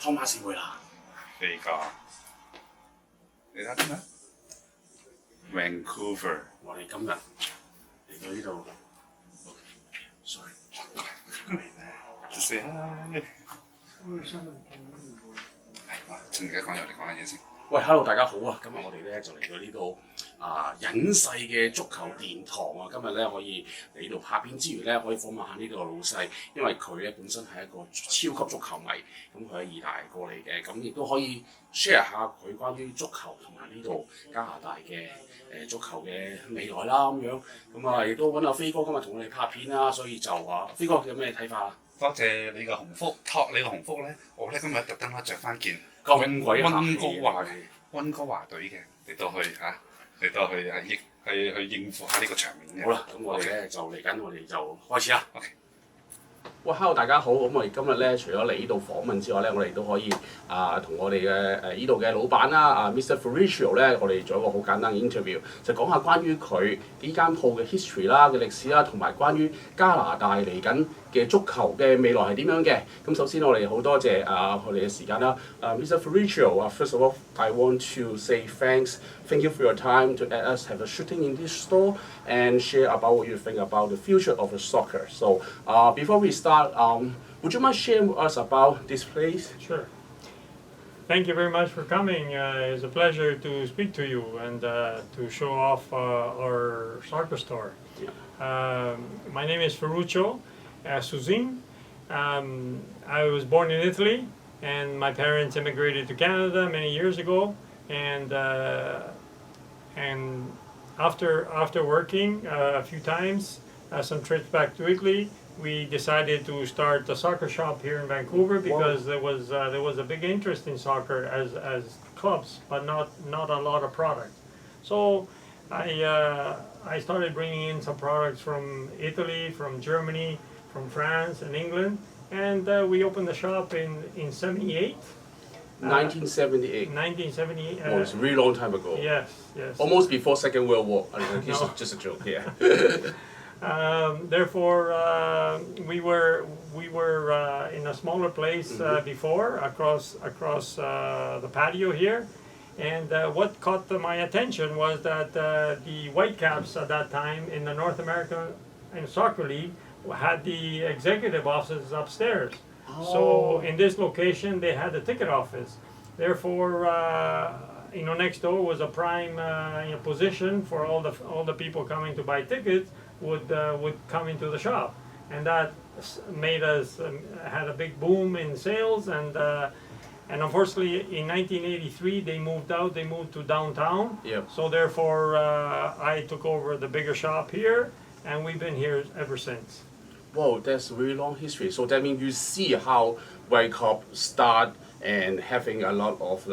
湯馬士會啦。飛哥，你睇點啊 ？Vancouver， 我哋今日嚟到呢度 ，sorry， say hi。趁而家講嘢，我哋講下嘢先。喂 ，hello， 大家好啊！今日我哋咧就嚟到呢度隱世嘅足球殿堂啊！今日咧可以嚟呢度拍片之餘咧，可以訪問下呢度嘅老細，因為佢咧本身係一個超級足球迷，咁佢喺意大利過嚟嘅，咁亦都可以 share 下佢關於足球同埋呢度加拿大嘅足球嘅未來啦咁樣，咁啊亦都揾阿飛哥今日同我哋拍片啦，所以就飛哥有咩睇法啊？多謝你個紅福，托你個紅福咧，我咧今日特登咧着翻件咁鬼溫哥華隊嘅嚟到去應付下呢個場面嘅。好啦，咁我哋咧就嚟緊，我哋就開始啦。OK。喂 ，hello 大家好，咁我哋今日咧除咗嚟呢度訪問之外咧，我哋都可以同我哋嘅呢度嘅老闆啦Mr. Fabrizio 咧，我哋做一個好簡單嘅 interview， 就講下關於佢呢間鋪嘅 history 啦嘅歷史啦，同埋關於加拿大嚟緊嘅足球嘅未來係點樣嘅。咁首先我哋好多謝我哋嘅時間啦，Mr. Fabrizio，first of all I want to say thank you for your time to let us have a shooting in this store and share about what you think about the future of the soccer. So before we start, would you mind sharing with us about this place? Sure. Thank you very much for coming. It's a pleasure to speak to you and to show off our soccer store. Yeah. My name is Ferruccio Suzin. I was born in Italy, and my parents immigrated to Canada many years ago. And after working a few times, some trips back to Italy, we decided to start a soccer shop here in Vancouver because there was a big interest in soccer as clubs, but not a lot of product. So I started bringing in some products from Italy, from Germany, from France and England, and we opened the shop in 78. 1978. 1978. Oh, it's a really long time ago. Yes. Almost before Second World War. Just a joke, yeah. Therefore, we were in a smaller place before, across the patio here, and what caught my attention was that the Whitecaps at that time in the North American Soccer League had the executive offices upstairs. So in this location, they had a ticket office. Therefore, next door was a prime position for all the people coming to buy tickets would come into the shop, and that made us had a big boom in sales. And unfortunately, in 1983, they moved out. They moved to downtown. Yep. So therefore, I took over the bigger shop here, and we've been here ever since. Wow, that's a very long history. So that means you see how Whitecaps start and having a lot of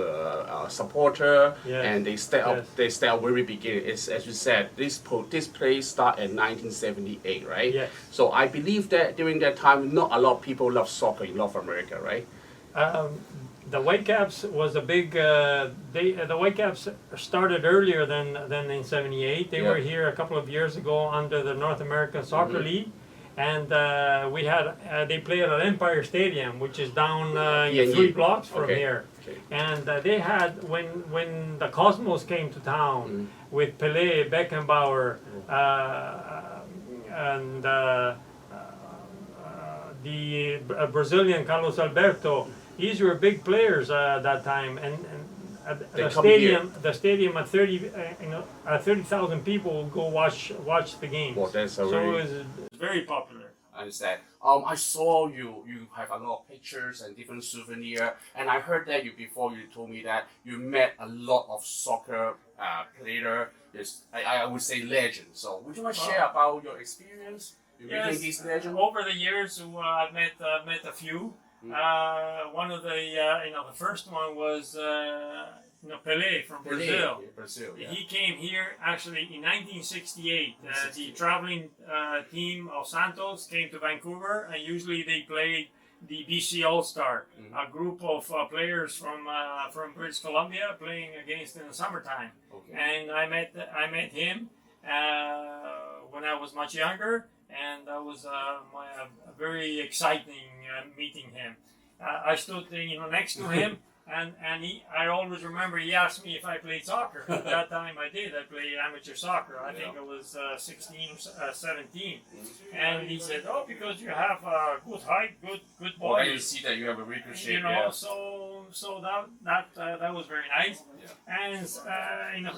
supporter, Yes. and they stay up. Yes. They stay up very beginning. It's, as you said, this place start in 1978, right? Yes. So I believe that during that time, not a lot of people love soccer in North America, right? The Whitecaps was a big. The Whitecaps started earlier than in '78. They Yeah. were here a couple of years ago under the North American Soccer League, and we had. They played at Empire Stadium, which is down 3 blocks from Okay. here. Okay. And they had when the Cosmos came to town with Pelé, Beckenbauer, and the Brazilian Carlos Alberto. These were big players at that time, and the stadium at 30,000 people would go watch the games. Well, that's a so very- it was very popular. I understand. I saw you have a lot of pictures and different souvenirs, and I heard that before you told me that you met a lot of soccer player. I would say legends. So would you mind share about your experience meeting these legends? Over the years, I've met a few. One of the first one was Pelé from Brazil. Brazil, yeah. He came here actually in 1968. The traveling team of Santos came to Vancouver, and usually they played the BC All-Star, a group of players from British Columbia playing against in the summertime. Okay. And I met him when I was much younger, and that was very exciting meeting him. I stood next to him. And I always remember he asked me if I played soccer. At that time I did. I played amateur soccer. I think I was 16 or 17. And he said, "Oh, because you have good height, good body." Well, you see that you have a really good shape. Yeah. So that was very nice. Yeah. And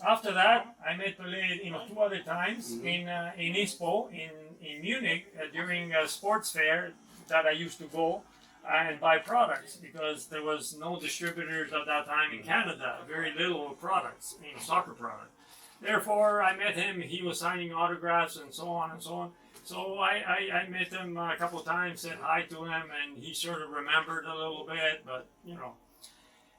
after that, I met Pelé 2 other times in ISPO in Munich during a sports fair that I used to go and buy products, because there was no distributors at that time in Canada, very little products, soccer products. Therefore, I met him. He was signing autographs and so on and so on. So I met him a couple of times, said hi to him, and he sort of remembered a little bit, but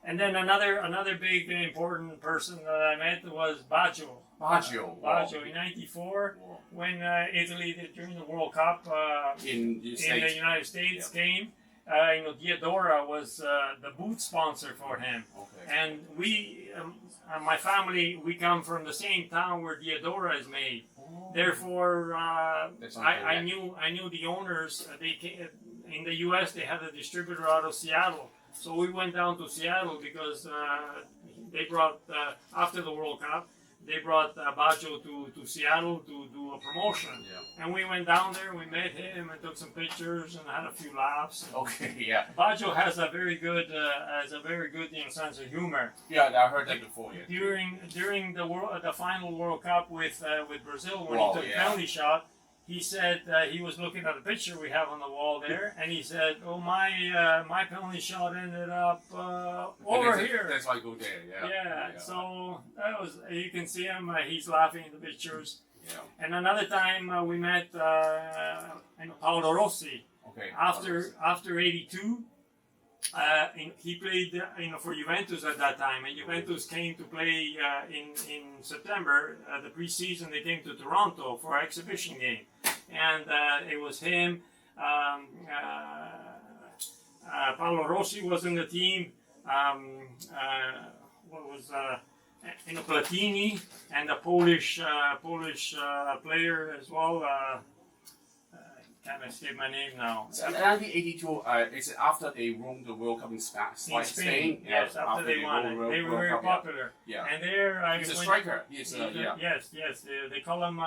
And then another big important person that I met was Baggio. Baggio in '94, when Italy during the World Cup in the United States came. Diadora was the boot sponsor for him. Okay. And we, my family, we come from the same town where Diadora is made. Therefore, I knew the owners. They came, in the U.S. they had a distributor out of Seattle. So we went down to Seattle because they brought, after the World Cup, they brought Baggio to Seattle to do a promotion. Yeah. And we went down there, we met him and took some pictures and had a few laughs. Okay, yeah. Baggio has a very good sense of humor. Yeah, I heard that before. Yeah. During the final World Cup with Brazil, when he took penalty shot, he said he was looking at the picture we have on the wall there, and he said, "Oh, my penalty shot ended up over here." That's why I go there. Yeah. So that was, you can see him. He's laughing in the pictures. Yeah. And another time we met Paolo Rossi. Okay. After '82. He played for Juventus at that time, and Juventus came to play in September. The preseason they came to Toronto for an exhibition game, and it was him. Paolo Rossi was in the team. Platini, and a Polish player as well. Can't escape my name now. So in 1982, it's after they won the World Cup in Spain. Yes, after they won it. They were very popular. Yeah. And there he's a striker. Yes. They call him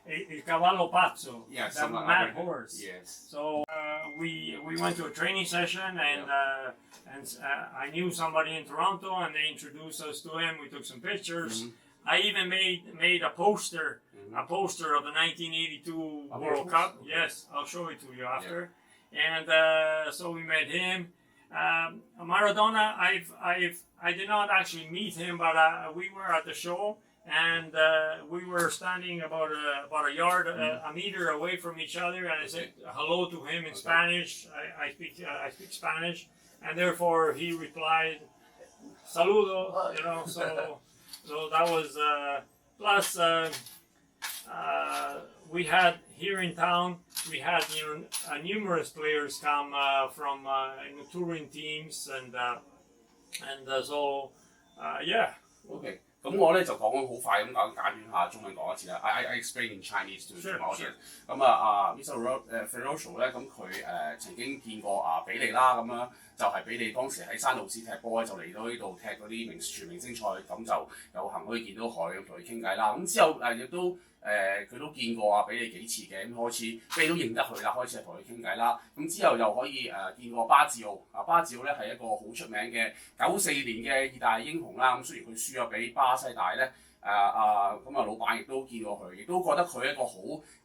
Il Cavallo Pazzo. Yeah, the mad horse. Yes. So we went to a training session, and I knew somebody in Toronto, and they introduced us to him. We took some pictures. Mm-hmm. I even made a poster. A poster of the 1982 World Cup. Okay. Yes, I'll show it to you after. Yeah. And so we met him. Maradona, I did not actually meet him, but we were at the show, and we were standing about a meter away from each other, and I said hello to him in Spanish. I speak Spanish, and therefore he replied, "Saludo," So that was plus. We had here in town. We had numerous players come from touring teams, and so yeah. Okay. 咁我咧就講好快咁簡短下中文講一次啦。I explain in Chinese to the audience。咁Mr. Ferroccio 咧，咁佢曾經見過比利啦，咁樣就係比利當時喺山路士踢波咧，就嚟到呢度踢嗰啲全明星賽，咁就有幸可以見到佢，咁同佢傾偈啦。咁之後亦都佢都見過比利幾次嘅，咁開始比利都認得佢啦，開始係同佢傾偈啦。咁之後又可以見過巴治奧，巴治奧咧係一個好出名嘅94年嘅意大利英雄啦。咁雖然佢輸咗俾巴西，但係咧老闆亦都見過佢，亦都覺得佢係一個好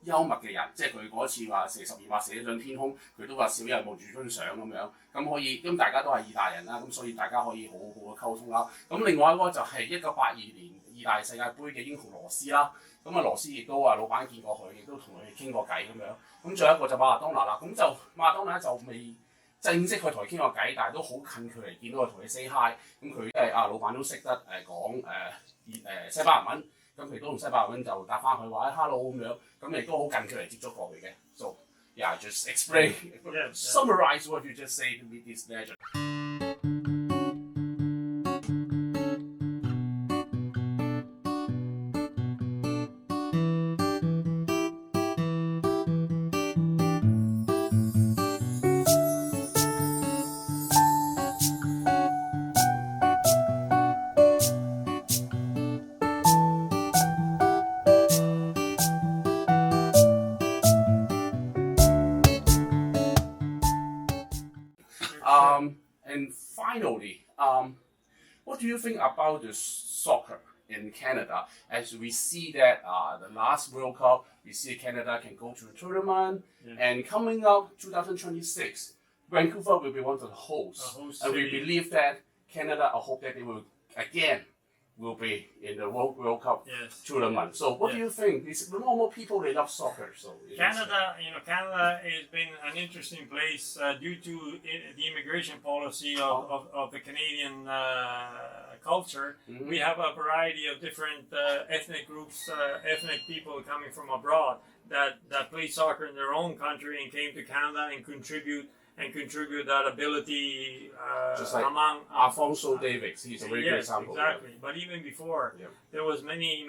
幽默嘅人，即係佢嗰次話射12碼射上天空，佢都話小人望住張相咁樣，咁可以，咁大家都係意大利人啦，咁所以大家可以好好嘅溝通啦。咁另外一個就係1982年意大利世界盃嘅英雄羅斯啦。咁羅斯亦都老闆見過佢，亦都同佢傾過偈咁樣。咁最後一個就馬拉當拿啦，咁就馬拉當拿就未正式去同佢傾過偈，但係都好近距離見到佢同佢 say hi。咁佢老闆都識得講西班牙文，咁佢都用西班牙文就答翻佢話hello 咁樣，咁亦都好近距離接觸過佢嘅。So yeah, just explain, summarize what you just said to meet this legend. And finally, what do you think about the soccer in Canada? As we see that the last World Cup, we see Canada can go to the tournament, and coming up 2026, Vancouver will be one of the hosts, and we believe that Canada, I hope that they will again will be in the World Cup tournament. So what do you think? These more people they love soccer. So Canada has been an interesting place due to the immigration policy of the Canadian culture. Mm-hmm. We have a variety of different ethnic groups, ethnic people coming from abroad that play soccer in their own country and came to Canada and contribute that ability just like among Alfonso Davies, he's a very good example. Exactly. But even before, there was many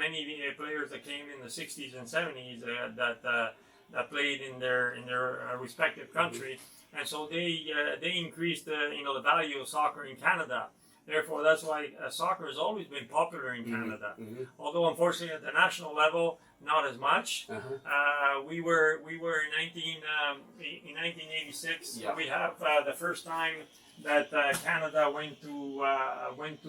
players that came in the 60s and 70s that played in their respective country, and so they increased the value of soccer in Canada. Therefore, that's why soccer has always been popular in Canada. Although unfortunately at the national level, not as much. We were in 1986. We have the first time that Canada went to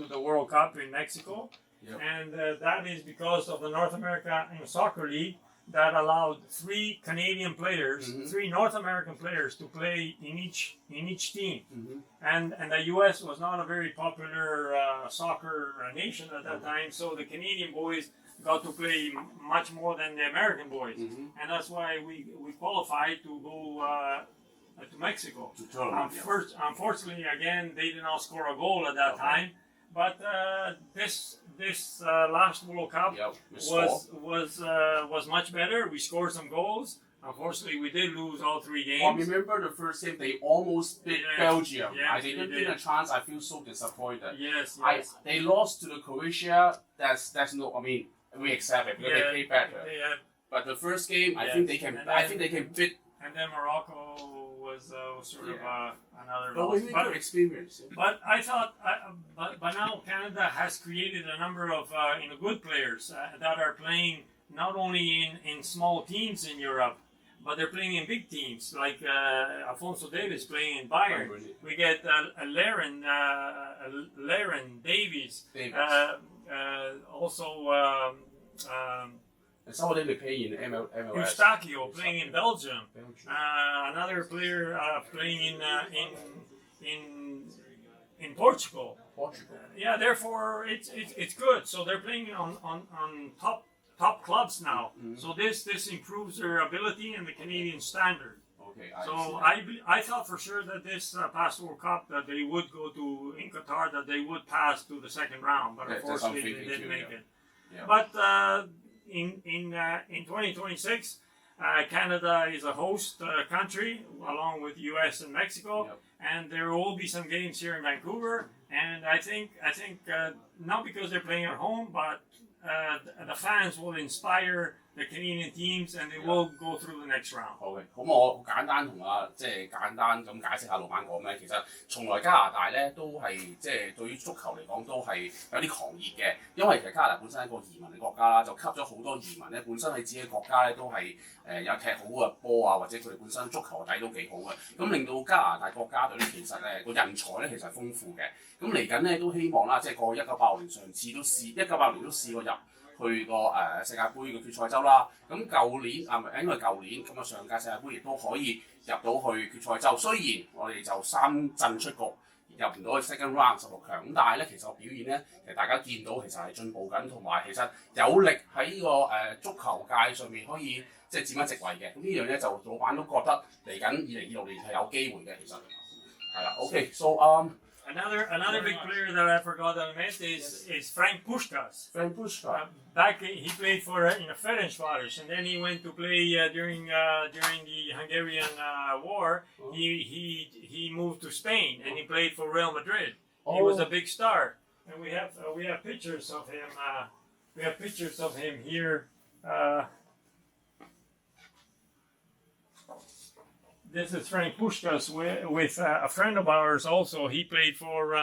the World Cup in Mexico, and that is because of the North America Soccer League that allowed 3 Canadian players, 3 North American players to play in each team. And the U.S. was not a very popular soccer nation at that time, so the Canadian boys got to play much more than the American boys, and that's why we qualified to go to Mexico. Unfortunately, again, they did not score a goal at that time. But this last World Cup was much better. We scored some goals. Unfortunately, we did lose all 3 games. I remember the first game they almost beat Belgium. I didn't get a chance. I feel so disappointed. They lost to the Croatia. That's no. I mean, we accept it because they play better. But the first game, I think they can beat. And then Morocco was sort of another. But we good experience. But I thought, but now Canada has created a number of good players that are playing not only in small teams in Europe, but they're playing in big teams like Alfonso Davies playing in Bayern. We get Laren Davies. Also. And some of them they play in MLS. Eustachio playing in Belgium. Another player playing in Portugal. Therefore it's good. So they're playing on top clubs now. So this improves their ability and the Canadian standard. So I thought for sure that this past World Cup that they would go to in Qatar, that they would pass to the second round, but unfortunately they didn't make it. But in 2026, Canada is a host country along with U.S. and Mexico, and there will be some games here in Vancouver. And I think not because they're playing at home, but the fans will inspire the Canadian teams, and they will go through the next round. 好嘅，咁我簡單同簡單咁解釋下老闆講咩。其實從來加拿大咧都係對於足球嚟講都係有啲狂熱嘅，因為其實加拿大本身係一個移民嘅國家啦，就吸咗好多移民咧，本身喺自己嘅國家咧都係有踢好嘅波啊，或者佢哋本身足球底都幾好嘅，咁令到加拿大國家隊咧其實個人才咧其實係豐富嘅。咁嚟緊咧都希望啦，過去1986年上次都1986年都試過入去個世界盃嘅決賽周啦。咁舊年應該係舊年咁上屆世界盃亦都可以入到去決賽周。雖然我哋就3陣出局，入唔到去 second round 16強，咁但係咧其實個表現咧，其實大家見到其實係進步緊，同埋其實有力喺呢個足球界上面可以佔一席位嘅。咁呢樣咧就老闆都覺得嚟緊2026年係有機會嘅，其實係啦。OK，so Another big player that I forgot to mention is Frank Puskás. Frank Puskás. Back he played for Ferencváros, and then he went to play during the Hungarian War. He moved to Spain and he played for Real Madrid. He was a big star, and we have pictures of him. We have pictures of him here. This is Frank Puskás with a friend of ours also. He played for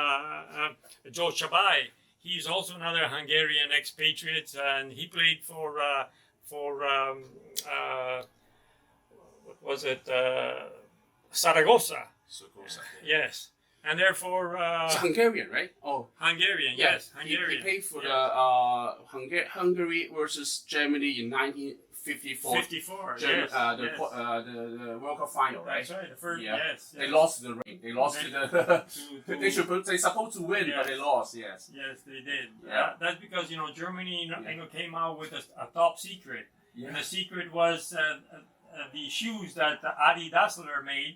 Joe Chabai. He's also another Hungarian expatriate, and he played for what was it? Zaragoza. Zaragoza. Yes. and therefore It's Hungarian, right? Oh, Hungarian. yeah. Yes, Hungarian. He played for yes. the Hungary versus Germany in 1954. 54. German, Yes. the World Cup final, right? That's right. The first. Yeah. Yes. They lost the ring. They lost to the. They supposed to win, but Yes. they lost. Yes. Yes, they did. Yeah. That's because Germany came out with a top secret, Yeah. and the secret was the shoes that Adi Dassler made.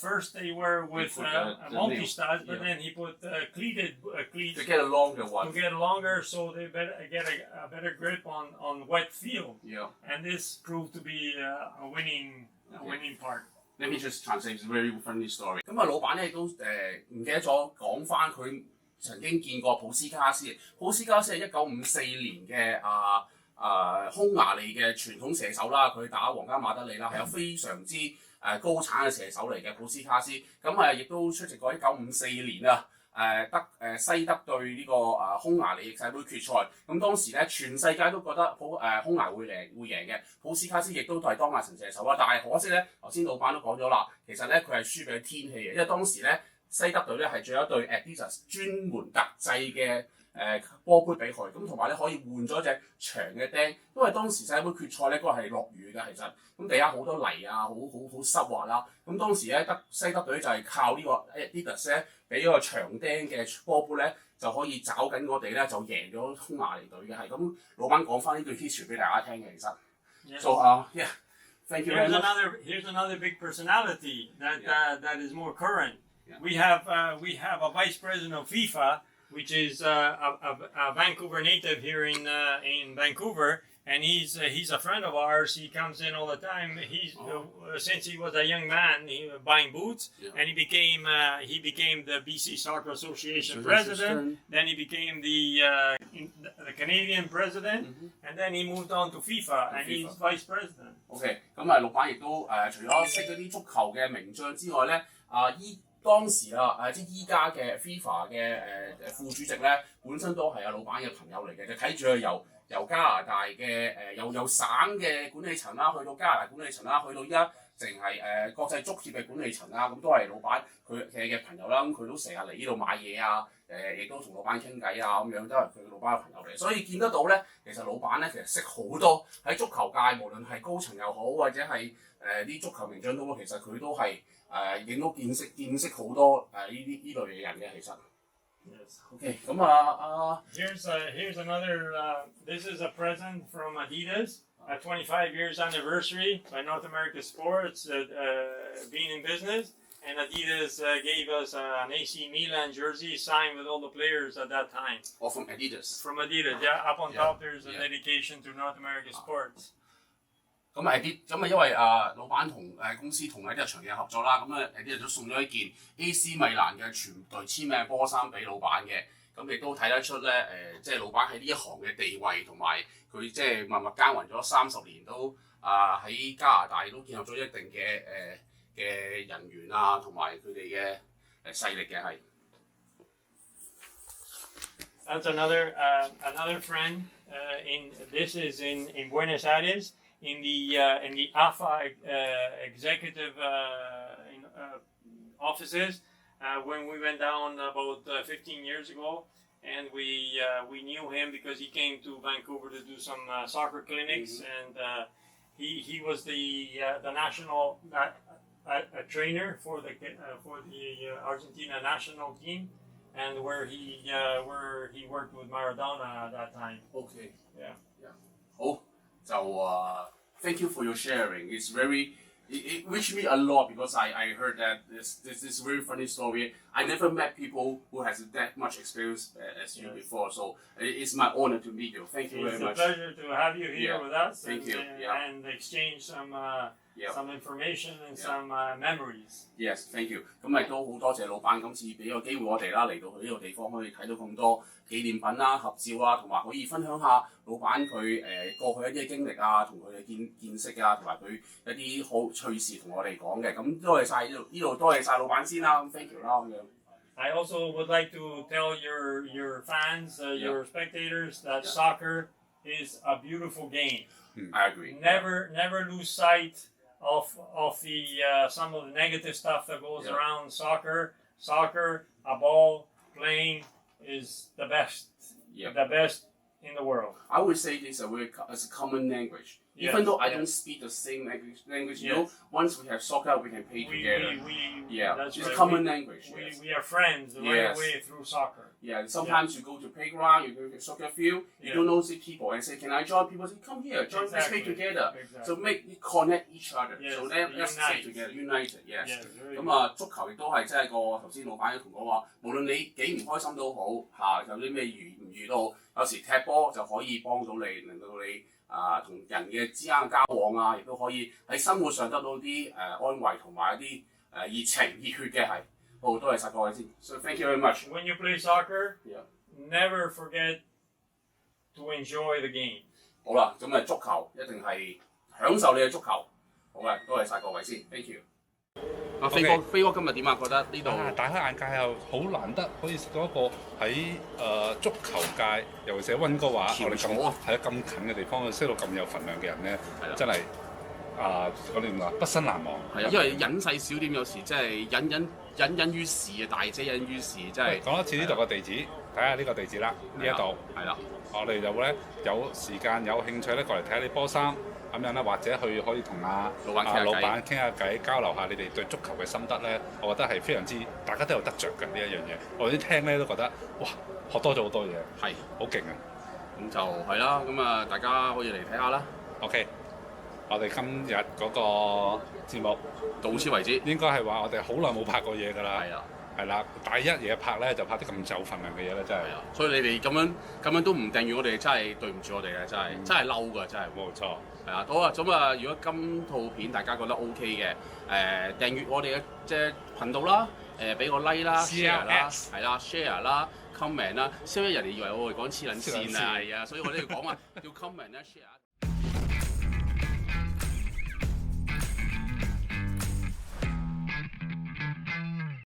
First they were with put the multi-studs, but yeah. then he put cleated cleats To get a longer one. to get longer, so they better get a better grip on wet field. Yeah. And this proved to be a winning part. Let me just translate. It's a very funny story. 咁啊，老闆咧都唔記得咗講翻佢曾經見過普斯卡斯。普斯卡斯係1954年嘅匈牙利嘅傳統射手啦，佢打皇家馬德里啦，係有非常之高產嘅射手嚟嘅普斯卡斯。咁亦都出席過1954年西德對呢個匈牙利世界盃決賽。咁當時咧全世界都覺得匈牙會贏嘅，普斯卡斯亦都係當屆神射手啦。但係可惜咧，頭先老闆都講咗啦，其實咧佢係輸俾天氣嘅，因為當時咧西德隊咧係著一對 Adidas 專門特製嘅波杯俾佢，咁同埋咧可以換咗隻長嘅釘，因為當時世界盃決賽咧嗰日係落雨嘅，其實咁地下好多泥啊，好濕滑啦。咁當時咧西德隊就係靠呢個 Adidas 咧俾個長釘嘅波杯咧，就可以找緊我哋咧就贏咗匈牙利隊嘅，係咁老闆講翻呢段 history 俾大家聽嘅，其實。Yes. So yeah, thank you very much. Here's another big personality that is more current. Yeah. We have a vice president of FIFA, which is a Vancouver native here in Vancouver, and he's a friend of ours. He comes in all the time. Since he was a young man, he was buying boots, and he became the BC Soccer Association president. Then he became the Canadian president, and then he moved on to FIFA, and he's vice president. OK， 咁老闆亦都除咗識嗰啲足球嘅名將之外咧，當時即係依家嘅 FIFA 嘅副主席咧，本身都係老闆嘅朋友嚟嘅，就睇住佢由加拿大嘅由省嘅管理層啦，去到加拿大管理層啦，去到依家淨係國際足協嘅管理層啦，咁都係老闆佢嘅朋友啦，咁佢都成日嚟呢度買嘢啊，亦都同老闆傾偈啊，咁樣都係佢老闆嘅朋友嚟，所以見得到咧，其實老闆咧其實識好多喺足球界，無論係高層又好，或者係啲足球名將都好，其實佢都係亦都見識好多呢類嘅人嘅，其實。Yes. OK， 咁Here's another. This is a present from Adidas. A 25 years anniversary by North America Sports being in business, and Adidas gave us an AC Milan jersey signed with all the players at that time. Or from Adidas. From Adidas, yeah. Up on top, there's a dedication to North America Sports. 咁因為老闆同公司同Adidas長期合作啦，咁Adidas都送咗一件 AC 米蘭嘅全隊簽名波衫俾老闆嘅，咁亦都睇得出咧即係老闆喺呢一行嘅地位同埋佢即係默默耕耘咗30年都喺加拿大都建立咗一定嘅人緣啊，同埋佢哋嘅勢力嘅係。That's another friend. This is in Buenos Aires. In the AFA executive offices when we went down about 15 years ago, and we knew him because he came to Vancouver to do some soccer clinics, and he was the national trainer for the Argentina national team, and where he worked with Maradona at that time. Okay. Yeah. 好。就thank you for your sharing. It's it reached me a lot because I heard that this very funny story. I never met people who has that much experience as you before, so it's my honor to meet you. Thank you very much. It's a pleasure to have you here with us. Thank you. And exchange some information and some memories. Yes, thank you. 咁亦都好多謝老闆今次俾個機會我哋啦，嚟到呢個地方可以睇到咁多紀念品啦、合照啊，同埋可以分享下老闆佢過去一啲經歷啊，同佢嘅見識啊，同埋佢一啲好趣事同我哋講嘅。咁多謝晒呢度多謝晒老闆先啦，咁 thank you 啦咁樣。I also would like to tell your fans, your spectators, that soccer is a beautiful game. I agree. Never lose sight of the some of the negative stuff that goes around soccer. soccer, a ball, playing is the best. Yep. The best in the world. I would say this as a common language. Yes, Even though I yes. don't speak the same language, you Yes. know, once we have soccer, we can play together. Yeah, It's that's a right. common language. Yes. We are friends right Yes. away through soccer. Yeah, sometimes you go to playground, you go to soccer field, you Yeah. don't know the people and say, can I join? People say, come here, join, let's play Exactly. together. Exactly. So make you connect each other. Yes, So let's stay unite. together, united. Yes. Yes, very 咁啊，足球亦都係即係個頭先老闆同我話，無論你幾唔開心都好嚇，有啲咩遇都好，有時踢波就可以幫到你，令到你同人嘅之間嘅交往啊，亦都可以喺生活上得到啲安慰同埋一啲熱情熱血嘅係。好，多謝晒各位先。So thank you very much. When you play soccer, Yeah. never forget to enjoy the game. 好啦，咁啊足球一定係享受你嘅足球。好嘅，多謝晒各位先。Thank you。阿飛哥，飛哥今日點啊？覺得呢度大開眼界又好難得，可以食到一個喺足球界，尤其是喺溫哥華，我哋咁近嘅地方，識到咁有份量嘅人咧，真係我哋點講，畢生難忘。係啊，因為隱世小店有時真係隱於市嘅，大姐隱於市，真係。講多次呢度嘅地址，睇下呢個地址啦，呢一度係啦，我哋就咧有時間有興趣咧過嚟睇下啲波衫。咁樣咧，或者可以同老闆傾下偈，交流下你哋對足球嘅心得咧，我覺得係非常之，大家都有得着嘅呢一樣嘢。我啲聽咧都覺得，哇，學多咗好多嘢，係好勁啊！咁就係啦，咁啊大家可以嚟睇下啦。OK，我哋今日嗰個節目到此為止，應該係話我哋好耐冇拍過嘢㗎啦。係啊。係啦，第一嘢拍咧就拍啲咁有份量嘅嘢咧，真係。係啊，所以你哋咁樣都唔訂閱我哋，真係對唔住我哋嘅，真係嬲㗎，真係。冇錯。係啊，好啊，咁啊，如果今套片大家覺得 OK 嘅，訂閱我哋嘅即係頻道啦，俾個 like 啦 ，share 啦，係啦 ，share 啦 ，comment 啦，所以人哋以為我哋講黐撚線啊，係啊，所以我哋要講話叫 comment 啦 ，share。